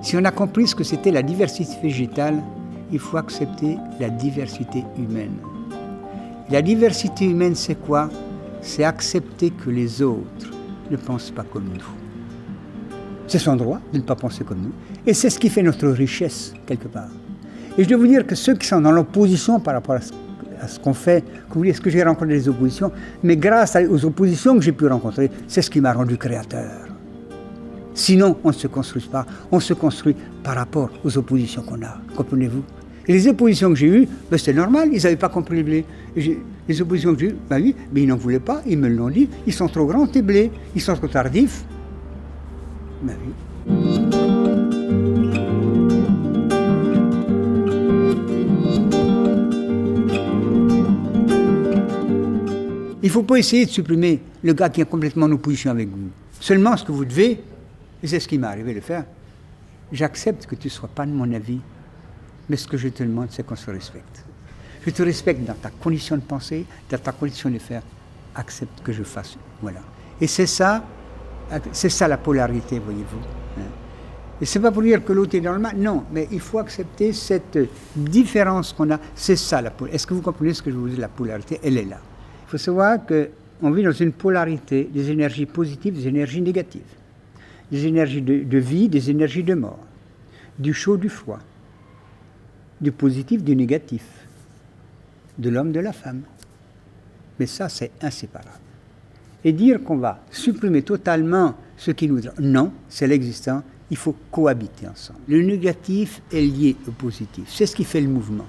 Si on a compris ce que c'était la diversité végétale, il faut accepter la diversité humaine. La diversité humaine, c'est quoi? C'est accepter que les autres ne pensent pas comme nous. C'est son droit de ne pas penser comme nous. Et c'est ce qui fait notre richesse, quelque part. Et je dois vous dire que ceux qui sont dans l'opposition par rapport à ce qu'on fait, que vous dites, est-ce que j'ai rencontré des oppositions? Mais grâce aux oppositions que j'ai pu rencontrer, c'est ce qui m'a rendu créateur. Sinon, on ne se construit pas. On se construit par rapport aux oppositions qu'on a. Comprenez-vous? Et les oppositions que j'ai eues, ben c'est normal, ils n'avaient pas compris les blés. Les oppositions que j'ai eues, ben oui, mais ils n'en voulaient pas, ils me l'ont dit. Ils sont trop grands, tes blés. Ils sont trop tardifs. Ben oui. Il ne faut pas essayer de supprimer le gars qui est complètement en opposition avec vous. Seulement ce que vous devez, et c'est ce qui m'est arrivé de faire, j'accepte que tu ne sois pas de mon avis, mais ce que je te demande, c'est qu'on se respecte. Je te respecte dans ta condition de penser, dans ta condition de faire. Accepte que je fasse. Voilà. Et c'est ça la polarité, voyez-vous. Et c'est pas pour dire que l'autre est dans le mal, non, mais il faut accepter cette différence qu'on a. C'est ça la polarité. Est-ce que vous comprenez ce que je vous dis? La polarité, elle est là. Il faut savoir qu'on vit dans une polarité des énergies positives, des énergies négatives, des énergies de vie, des énergies de mort, du chaud, du froid, du positif, du négatif, de l'homme, de la femme. Mais ça, c'est inséparable. Et dire qu'on va supprimer totalement ce qui nous... Non, c'est l'existant, il faut cohabiter ensemble. Le négatif est lié au positif, c'est ce qui fait le mouvement.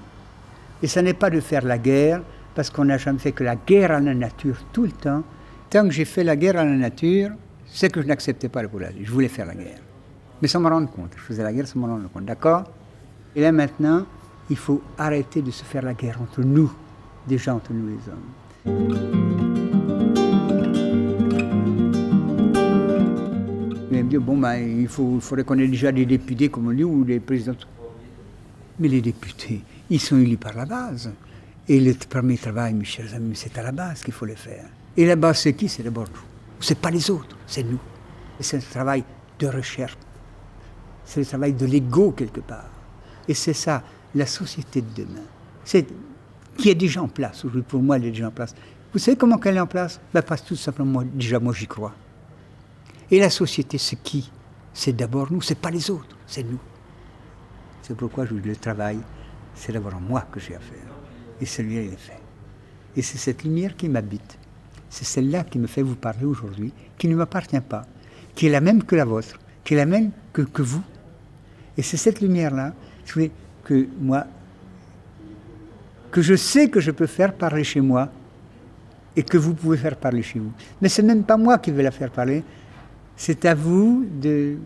Et ça n'est pas de faire la guerre, parce qu'on n'a jamais fait que la guerre à la nature tout le temps. Tant que j'ai fait la guerre à la nature, c'est que je n'acceptais pas le polarité. Je voulais faire la guerre. Mais sans me rendre compte. Je faisais la guerre sans me rendre compte. D'accord? Et là maintenant, il faut arrêter de se faire la guerre entre nous, déjà entre nous les hommes. Il me dit, bon, ben, il faudrait qu'on ait déjà des députés, comme on dit, ou des présidents. Mais les députés, ils sont élus par la base. Et le premier travail, mes chers amis, c'est à la base qu'il faut le faire. Et la base, c'est qui? C'est d'abord nous. C'est pas les autres, c'est nous. Et c'est un travail de recherche. C'est le travail de l'ego, quelque part. Et c'est ça, la société de demain. C'est qui est déjà en place. Aujourd'hui, pour moi, elle est déjà en place. Vous savez comment elle est en place? Ben, parce que tout simplement, moi, j'y crois. Et la société, c'est qui? C'est d'abord nous, c'est pas les autres, c'est nous. C'est pourquoi je dis le travail, c'est d'abord moi que j'ai à faire. Et celui-là, il est fait. Et c'est cette lumière qui m'habite. C'est celle-là qui me fait vous parler aujourd'hui, qui ne m'appartient pas, qui est la même que la vôtre, qui est la même que vous. Et c'est cette lumière-là, que moi, que je sais que je peux faire parler chez moi, et que vous pouvez faire parler chez vous. Mais c'est même pas moi qui vais la faire parler, c'est à vous de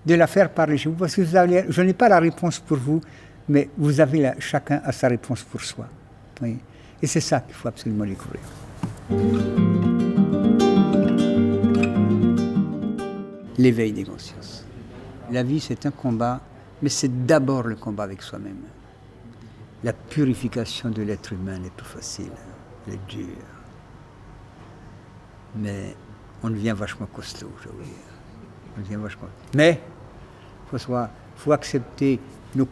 la faire parler chez vous, parce que je n'ai pas la réponse pour vous, mais vous avez chacun a sa réponse pour soi. Oui. Et c'est ça qu'il faut absolument découvrir. L'éveil des consciences. La vie, c'est un combat, mais c'est d'abord le combat avec soi-même. La purification de l'être humain n'est pas facile, elle est dure. Mais on devient vachement costaud, je veux dire. On devient vachement... Mais il faut accepter nos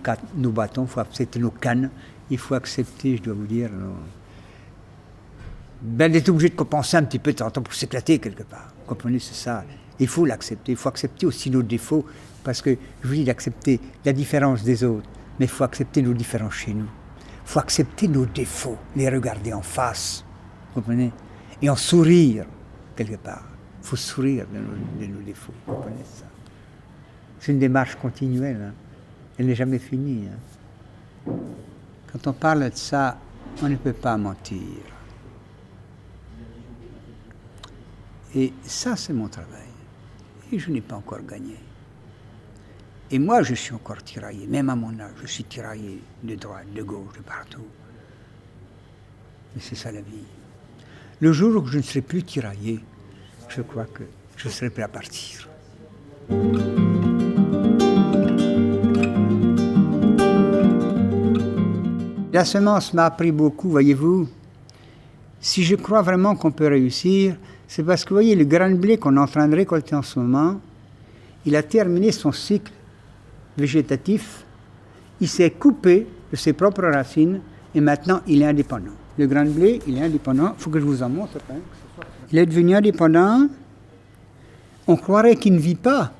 bâtons, il faut accepter nos cannes, il faut accepter, je dois vous dire, d'être obligé de compenser un petit peu de temps pour s'éclater quelque part. Vous comprenez, c'est ça. Il faut l'accepter. Il faut accepter aussi nos défauts, parce que je vous dis d'accepter la différence des autres, mais il faut accepter nos différences chez nous. Il faut accepter nos défauts, les regarder en face, vous comprenez, et en sourire quelque part. Il faut sourire de nos défauts, vous comprenez ça. C'est une démarche continuelle, hein. Elle n'est jamais finie. Hein. Quand on parle de ça, on ne peut pas mentir. Et ça, c'est mon travail. Et je n'ai pas encore gagné. Et moi, je suis encore tiraillé. Même à mon âge, je suis tiraillé de droite, de gauche, de partout. Mais c'est ça la vie. Le jour où je ne serai plus tiraillé, je crois que je serai prêt à partir. La semence m'a appris beaucoup, voyez-vous. Si je crois vraiment qu'on peut réussir, C'est parce que, vous voyez, le grain de blé qu'on est en train de récolter en ce moment, il a terminé son cycle végétatif, il s'est coupé de ses propres racines et maintenant il est indépendant. Le grain de blé, il est indépendant. Il faut que je vous en montre. Il est devenu indépendant. On croirait qu'il ne vit pas.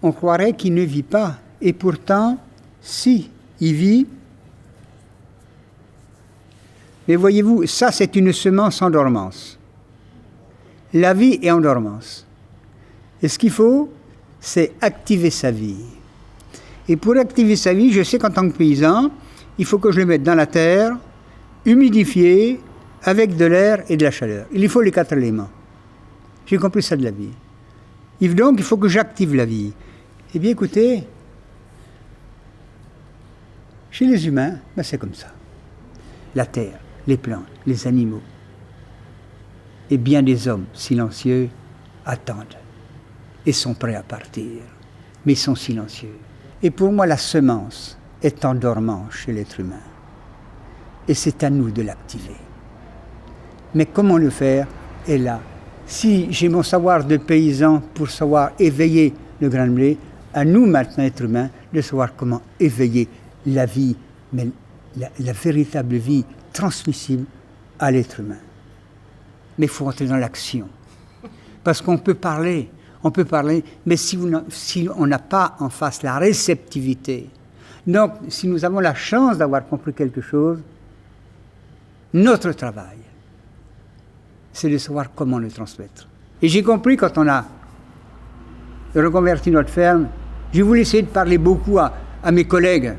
On croirait qu'il ne vit pas. Et pourtant, si, il vit. Mais voyez-vous, ça c'est une semence en dormance. La vie est en dormance. Et ce qu'il faut, c'est activer sa vie. Et pour activer sa vie, je sais qu'en tant que paysan, il faut que je le mette dans la terre, humidifié, avec de l'air et de la chaleur. Il faut les 4 éléments. J'ai compris ça de la vie. Et donc, il faut que j'active la vie. Eh bien, écoutez, chez les humains, ben c'est comme ça. La terre, les plantes, les animaux, et bien des hommes silencieux attendent et sont prêts à partir, mais sont silencieux. Et pour moi, la semence est en dormant chez l'être humain. Et c'est à nous de l'activer. Mais comment le faire est là. Si j'ai mon savoir de paysan pour savoir éveiller le grain de blé, à nous maintenant, êtres humains, de savoir comment éveiller la vie, mais la véritable vie transmissible à l'être humain. Mais il faut entrer dans l'action. Parce qu'on peut parler, mais si on n'a pas en face la réceptivité, donc si nous avons la chance d'avoir compris quelque chose, notre travail, c'est de savoir comment le transmettre. Et j'ai compris quand on a reconverti notre ferme, j'ai voulu essayer de parler beaucoup à mes collègues.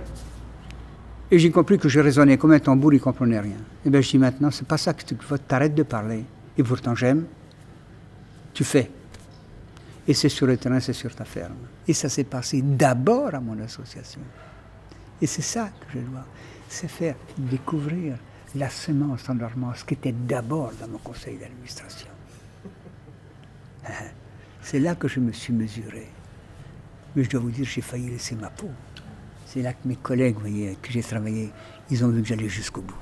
Et j'ai compris que je raisonnais comme un tambour, ils ne comprenaient rien. Et bien je dis maintenant, c'est pas ça que tu t'arrêtes de parler. Et pourtant j'aime, tu fais. Et c'est sur le terrain, c'est sur ta ferme. Et ça s'est passé d'abord à mon association. Et c'est ça que je dois, c'est faire découvrir la semence en dormance qui était d'abord dans mon conseil d'administration. C'est là que je me suis mesuré. Mais je dois vous dire, j'ai failli laisser ma peau. C'est là que mes collègues, vous voyez, avec qui j'ai travaillé, ils ont vu que j'allais jusqu'au bout.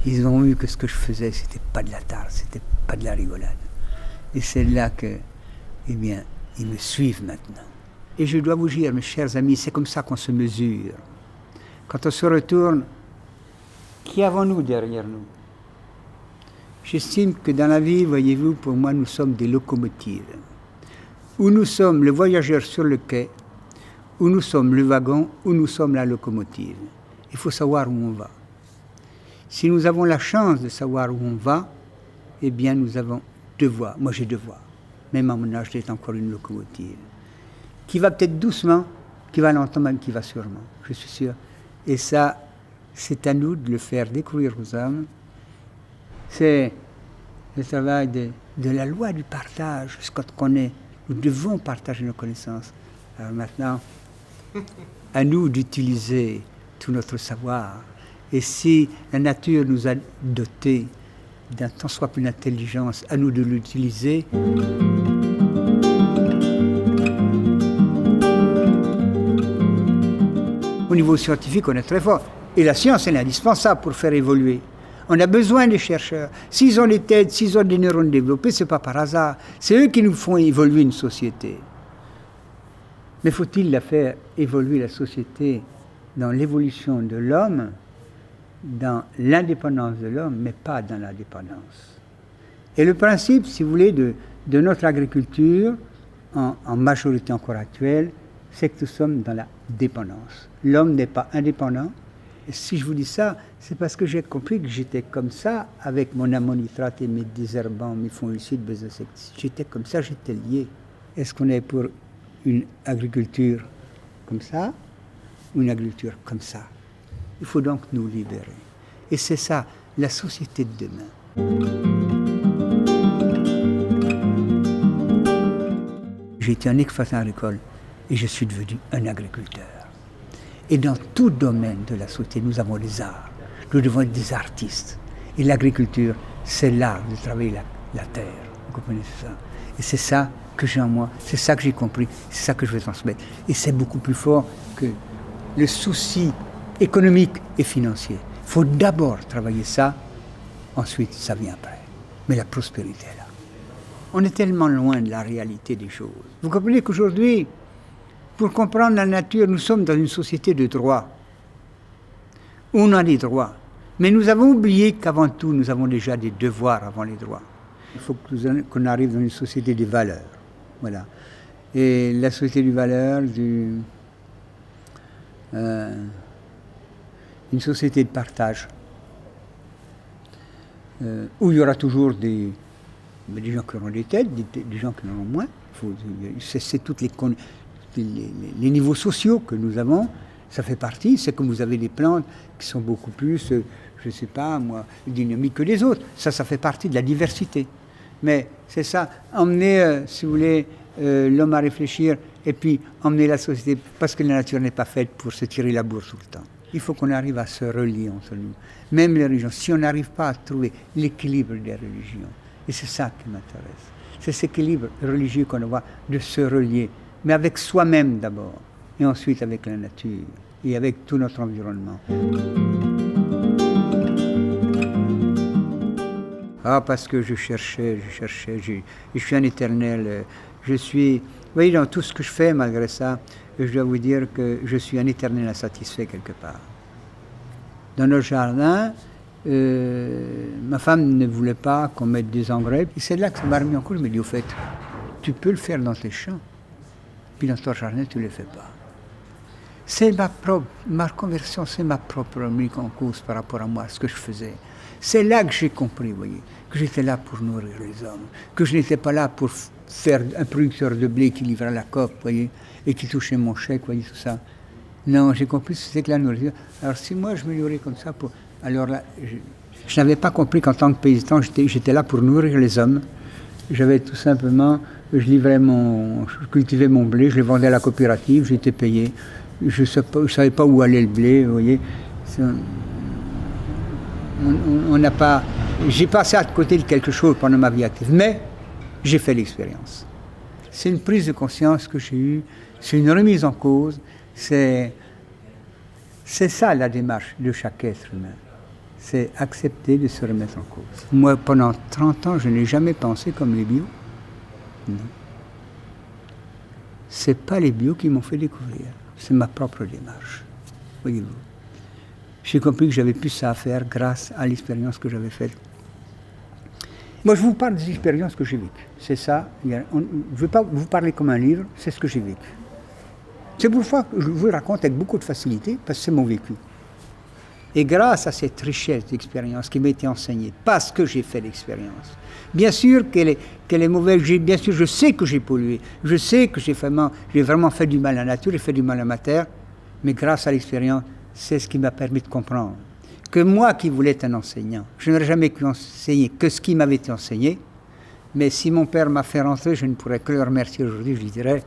Ils ont vu que ce que je faisais, c'était pas de la tare, c'était pas de la rigolade. Et c'est là que, eh bien, ils me suivent maintenant. Et je dois vous dire, mes chers amis, c'est comme ça qu'on se mesure. Quand on se retourne, qui avons-nous derrière nous? J'estime que dans la vie, voyez-vous, pour moi, nous sommes des locomotives. Où nous sommes le voyageur sur le quai, où nous sommes le wagon, où nous sommes la locomotive. Il faut savoir où on va. Si nous avons la chance de savoir où on va, eh bien, nous avons 2 voies. Moi, j'ai 2 voies. Même à mon âge, j'ai encore une locomotive. Qui va peut-être doucement, qui va lentement, mais qui va sûrement, je suis sûr. Et ça, c'est à nous de le faire découvrir aux hommes. C'est le travail de la loi du partage. Ce qu'on connaît, nous devons partager nos connaissances. Alors maintenant, à nous d'utiliser tout notre savoir. Et si la nature nous a dotés d'un tant soit peu d'intelligence, à nous de l'utiliser. Au niveau scientifique, on est très fort. Et la science, elle est indispensable pour faire évoluer. On a besoin des chercheurs. S'ils ont des têtes, s'ils ont des neurones développés, ce n'est pas par hasard. C'est eux qui nous font évoluer une société. Mais faut-il la faire évoluer, la société, dans l'évolution de l'homme, dans l'indépendance de l'homme, mais pas dans la dépendance. Et le principe, si vous voulez, de notre agriculture, en majorité encore actuelle, c'est que nous sommes dans la dépendance. L'homme n'est pas indépendant. Et si je vous dis ça, c'est parce que j'ai compris que j'étais comme ça, avec mon ammonitrate et mes désherbants, mes fongicides, mes insecticides. J'étais comme ça, j'étais lié. Est-ce qu'on est pour une agriculture comme ça, ou une agriculture comme ça? Il faut donc nous libérer. Et c'est ça, la société de demain. J'ai été un exploitant agricole et je suis devenu un agriculteur. Et dans tout domaine de la société, nous avons les arts. Nous devons être des artistes. Et l'agriculture, c'est l'art de travailler la terre. Vous comprenez ça? Et c'est ça que j'ai en moi, c'est ça que j'ai compris, c'est ça que je vais transmettre. Et c'est beaucoup plus fort que le souci économique et financier. Il faut d'abord travailler ça, ensuite ça vient après. Mais la prospérité est là. On est tellement loin de la réalité des choses. Vous comprenez qu'aujourd'hui, pour comprendre la nature, nous sommes dans une société de droit. Où on a des droits. Mais nous avons oublié qu'avant tout, nous avons déjà des devoirs avant les droits. Il faut qu'on arrive dans une société des valeurs. Voilà. Et la société des valeurs, une société de partage, où il y aura toujours des gens qui auront des têtes, des gens qui en auront moins. C'est tous les niveaux sociaux que nous avons, ça fait partie. C'est comme vous avez des plantes qui sont beaucoup plus, je ne sais pas moi, dynamiques que les autres. Ça fait partie de la diversité. Mais c'est ça, emmener, si vous voulez, l'homme à réfléchir et puis emmener la société, parce que la nature n'est pas faite pour se tirer la bourre tout le temps. Il faut qu'on arrive à se relier entre nous. Même les religions, si on n'arrive pas à trouver l'équilibre des religions, et c'est ça qui m'intéresse, c'est cet équilibre religieux qu'on doit de se relier, mais avec soi-même d'abord, et ensuite avec la nature, et avec tout notre environnement. Ah, parce que je cherchais, je suis un éternel, je suis... Vous voyez, dans tout ce que je fais, malgré ça, je dois vous dire que je suis un éternel insatisfait quelque part. Dans notre jardin, ma femme ne voulait pas qu'on mette des engrais. Et c'est là que ça m'a remis en cause. Je me dis, au fait, tu peux le faire dans tes champs, puis dans ton jardin, tu ne le fais pas. C'est ma conversion, c'est ma propre remise en cause par rapport à moi, ce que je faisais. C'est là que j'ai compris, vous voyez, que j'étais là pour nourrir les hommes, que je n'étais pas là pour faire un producteur de blé qui livrait la COP, vous voyez, et qui touchait mon chèque, vous voyez, tout ça. Non, j'ai compris que c'était que la nourriture. Alors si moi je me nourris comme ça, alors là, je n'avais pas compris qu'en tant que paysan, j'étais là pour nourrir les hommes. J'avais tout simplement, je cultivais mon blé, je le vendais à la coopérative, j'étais payé. Je ne savais pas où allait le blé, vous voyez. J'ai passé à côté de quelque chose pendant ma vie active, mais j'ai fait l'expérience. C'est une prise de conscience que j'ai eue, c'est une remise en cause, c'est ça la démarche de chaque être humain. C'est accepter de se remettre en cause. Moi, pendant 30 ans, je n'ai jamais pensé comme les bio. Non. C'est pas les bio qui m'ont fait découvrir, c'est ma propre démarche. Voyez-vous. J'ai compris que j'avais plus ça à faire grâce à l'expérience que j'avais faite. Moi, je vous parle des expériences que j'ai vécues. C'est ça. Je ne veux pas vous parler comme un livre, c'est ce que j'ai vécu. C'est pourquoi je vous le raconte avec beaucoup de facilité, parce que c'est mon vécu. Et grâce à cette richesse d'expérience qui m'a été enseignée, parce que j'ai fait l'expérience, bien sûr qu'elle est mauvaise, bien sûr je sais que j'ai pollué, je sais que j'ai vraiment fait du mal à la nature, j'ai fait du mal à ma terre, mais grâce à l'expérience, c'est ce qui m'a permis de comprendre que moi qui voulais être un enseignant, je n'aurais jamais pu enseigner que ce qui m'avait été enseigné, mais si mon père m'a fait rentrer, je ne pourrais que le remercier aujourd'hui, je lui dirais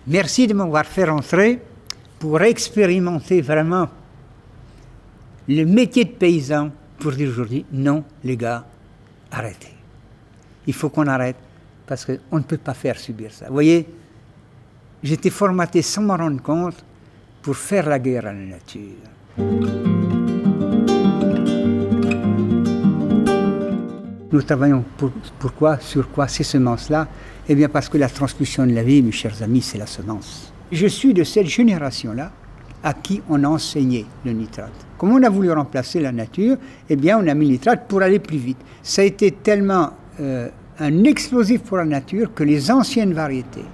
merci de m'avoir fait rentrer pour expérimenter vraiment le métier de paysan pour dire aujourd'hui, non les gars, arrêtez. Il faut qu'on arrête parce qu'on ne peut pas faire subir ça. Vous voyez, j'étais formaté sans m'en rendre compte pour faire la guerre à la nature. Nous travaillons pourquoi, sur quoi ces semences-là? Eh bien parce que la transmission de la vie, mes chers amis, c'est la semence. Je suis de cette génération-là à qui on a enseigné le nitrate. Comme on a voulu remplacer la nature, eh bien on a mis le nitrate pour aller plus vite. Ça a été tellement un explosif pour la nature que les anciennes variétés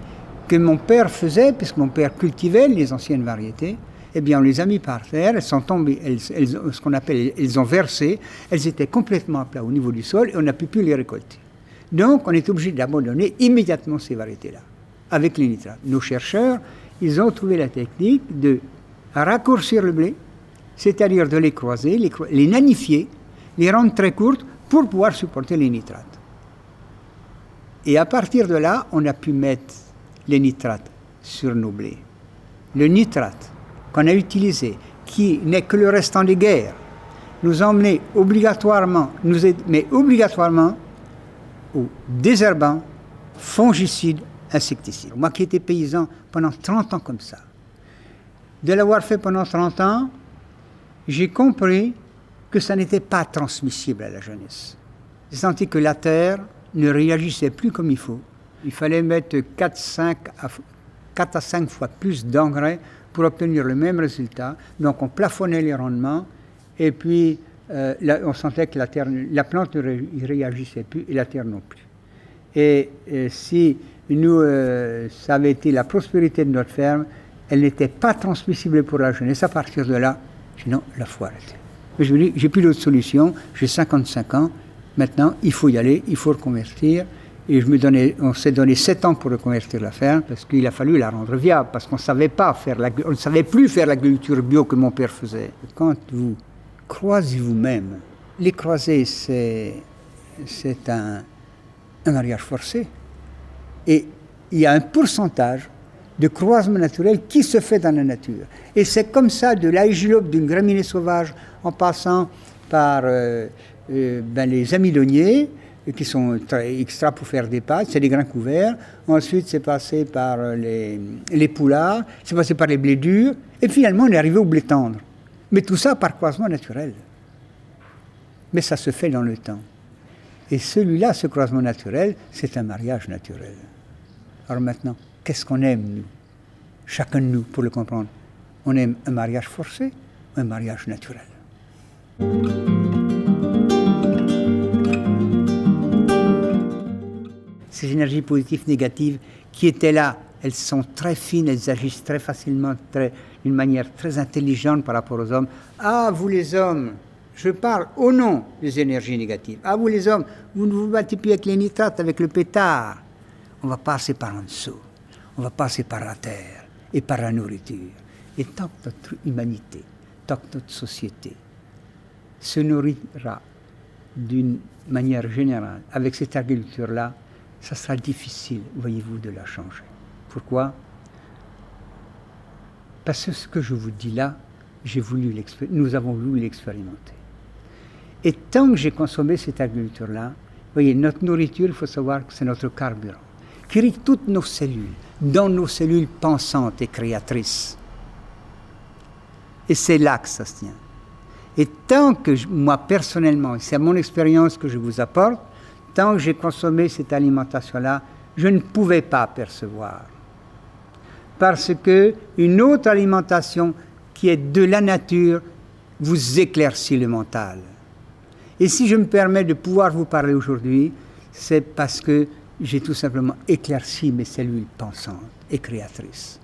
que mon père faisait, puisque mon père cultivait les anciennes variétés, eh bien on les a mis par terre, elles sont tombées, ce qu'on appelle, elles ont versé, elles étaient complètement à plat au niveau du sol et on n'a plus les récolter. Donc on est obligé d'abandonner immédiatement ces variétés-là, avec les nitrates. Nos chercheurs, ils ont trouvé la technique de raccourcir le blé, c'est-à-dire de les croiser, les nanifier, les rendre très courtes pour pouvoir supporter les nitrates. Et à partir de là, on a pu mettre les nitrates sur nos blés. Le nitrate qu'on a utilisé, qui n'est que le restant des guerres, nous emmenait obligatoirement au désherbant, fongicide, insecticide. Moi qui étais paysan pendant 30 ans comme ça, de l'avoir fait pendant 30 ans, j'ai compris que ça n'était pas transmissible à la jeunesse. J'ai senti que la terre ne réagissait plus comme il faut. Il fallait mettre 4 à 5 fois plus d'engrais pour obtenir le même résultat. Donc on plafonnait les rendements et puis on sentait que la plante ne réagissait plus et la terre non plus. Et si nous, ça avait été la prospérité de notre ferme, elle n'était pas transmissible pour la jeunesse. À partir de là, j'ai dit non, la faut arrêter. Mais je me dis, j'ai plus d'autre solution, j'ai 55 ans, maintenant il faut y aller, il faut reconvertir. Et on s'est donné 7 ans pour reconvertir la ferme, parce qu'il a fallu la rendre viable, parce qu'on ne savait plus faire l'agriculture bio que mon père faisait. Quand vous croisez vous-même, les croiser, c'est un mariage forcé. Et il y a un pourcentage de croisement naturel qui se fait dans la nature. Et c'est comme ça, de l'aégilope d'une graminée sauvage, en passant par les amylonniers, qui sont très extra pour faire des pâtes, c'est des grains couverts. Ensuite, c'est passé par les poulards, c'est passé par les blés durs, et finalement, on est arrivé au blé tendre. Mais tout ça par croisement naturel. Mais ça se fait dans le temps. Et celui-là, ce croisement naturel, c'est un mariage naturel. Alors maintenant, qu'est-ce qu'on aime, nous? Chacun de nous, pour le comprendre. On aime un mariage forcé ou un mariage naturel? Ces énergies positives, négatives, qui étaient là, elles sont très fines, elles agissent très facilement, d'une manière très intelligente par rapport aux hommes. Ah, vous les hommes, je parle au nom des énergies négatives. Ah, vous les hommes, vous ne vous battez plus avec les nitrates, avec le pétard. On va passer par en dessous, on va passer par la terre et par la nourriture. Et tant que notre humanité, tant que notre société se nourrira d'une manière générale avec cette agriculture-là, ça sera difficile, voyez-vous, de la changer. Pourquoi? Parce que ce que je vous dis là, nous avons voulu l'expérimenter. Et tant que j'ai consommé cette agriculture-là, voyez, notre nourriture, il faut savoir que c'est notre carburant, qui irrigue toutes nos cellules, dans nos cellules pensantes et créatrices. Et c'est là que ça se tient. Et tant que moi, personnellement, c'est à mon expérience que je vous apporte, tant que j'ai consommé cette alimentation-là, je ne pouvais pas percevoir. Parce qu'une autre alimentation qui est de la nature vous éclaircit le mental. Et si je me permets de pouvoir vous parler aujourd'hui, c'est parce que j'ai tout simplement éclairci mes cellules pensantes et créatrices.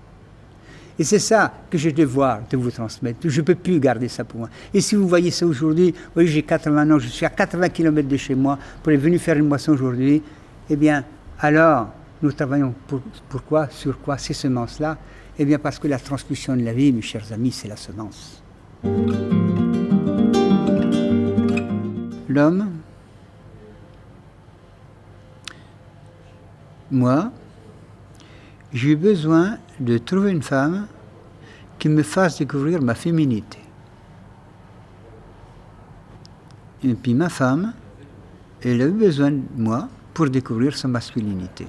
Et c'est ça que j'ai le devoir de vous transmettre. Je ne peux plus garder ça pour moi. Et si vous voyez ça aujourd'hui, vous voyez, j'ai 80 ans, je suis à 80 km de chez moi, pour être venu faire une moisson aujourd'hui, eh bien, alors, nous travaillons pourquoi, sur quoi, ces semences-là? Eh bien, parce que la transmission de la vie, mes chers amis, c'est la semence. L'homme, moi, j'ai eu besoin de trouver une femme qui me fasse découvrir ma féminité. Et puis ma femme, elle a eu besoin de moi pour découvrir sa masculinité.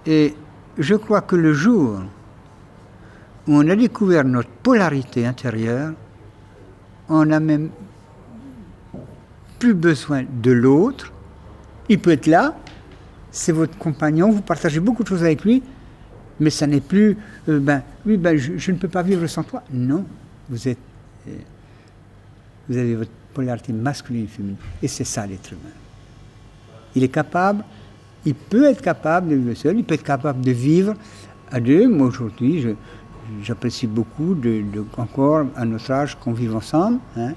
Et je crois que le jour où on a découvert notre polarité intérieure, on n'a même plus besoin de l'autre. Il peut être là, c'est votre compagnon, vous partagez beaucoup de choses avec lui, mais ça n'est plus, je ne peux pas vivre sans toi. Non, vous avez votre polarité masculine et féminine, et c'est ça l'être humain. Il peut être capable de vivre seul, il peut être capable de vivre à deux. Moi aujourd'hui, j'apprécie beaucoup encore à notre âge qu'on vive ensemble. Hein.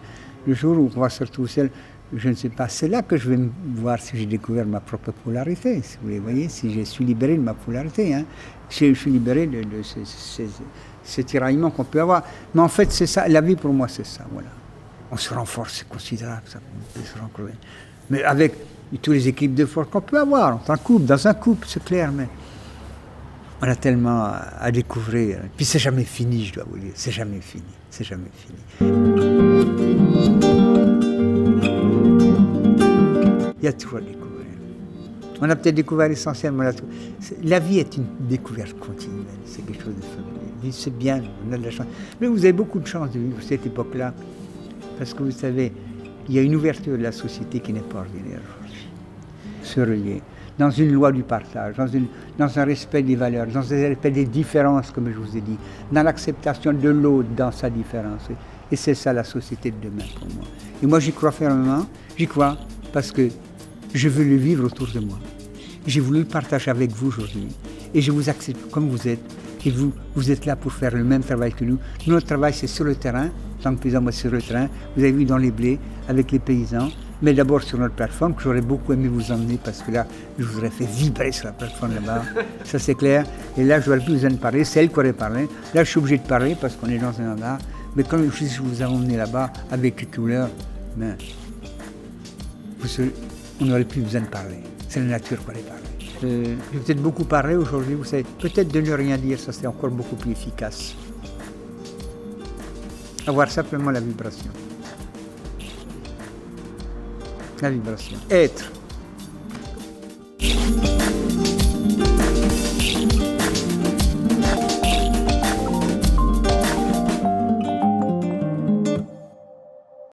Le jour où on va se retrouver seul, je ne sais pas, c'est là que je vais voir si j'ai découvert ma propre polarité, si vous voyez, si je suis libéré de ma polarité, hein. Je suis libéré de ces tiraillements qu'on peut avoir. Mais en fait, c'est ça, la vie pour moi, c'est ça, voilà. On se renforce, c'est considérable, ça peut se renforcer. Mais avec tous les équipes de force qu'on peut avoir, dans un couple, c'est clair, mais on a tellement à découvrir. Puis c'est jamais fini, je dois vous dire, c'est jamais fini. Il y a toujours à découvrir. On a peut-être découvert l'essentiel, mais la vie est une découverte continuelle. C'est quelque chose de fabuleux. dit c'est bien, on a de la chance. Mais vous avez beaucoup de chance de vivre cette époque-là, parce que vous savez, il y a une ouverture de la société qui n'est pas ordinaire aujourd'hui. Se relier, dans une loi du partage, dans un respect des valeurs, dans un respect des différences, comme je vous ai dit, dans l'acceptation de l'autre dans sa différence. Et c'est ça la société de demain pour moi. Et moi j'y crois fermement, j'y crois parce que je veux le vivre autour de moi. J'ai voulu le partager avec vous aujourd'hui. Et je vous accepte comme vous êtes. Et vous êtes là pour faire le même travail que nous. Notre travail, c'est sur le terrain. Tant que paysan, moi, sur le terrain. Vous avez vu dans les blés, avec les paysans. Mais d'abord sur notre plateforme, que j'aurais beaucoup aimé vous emmener, parce que là, je vous aurais fait vibrer sur la plateforme là-bas. Ça, c'est clair. Et là, je n'aurais plus besoin de parler. C'est elle qui aurait parlé. Là, je suis obligé de parler, parce qu'on est dans un hangar. Mais quand je vous ai emmené là-bas, avec les couleurs, ben, on n'aurait plus besoin de parler. C'est la nature qui aurait parlé. J'ai peut-être beaucoup parlé aujourd'hui, vous savez. Peut-être de ne rien dire, ça c'est encore beaucoup plus efficace. Avoir simplement la vibration. La vibration. Être.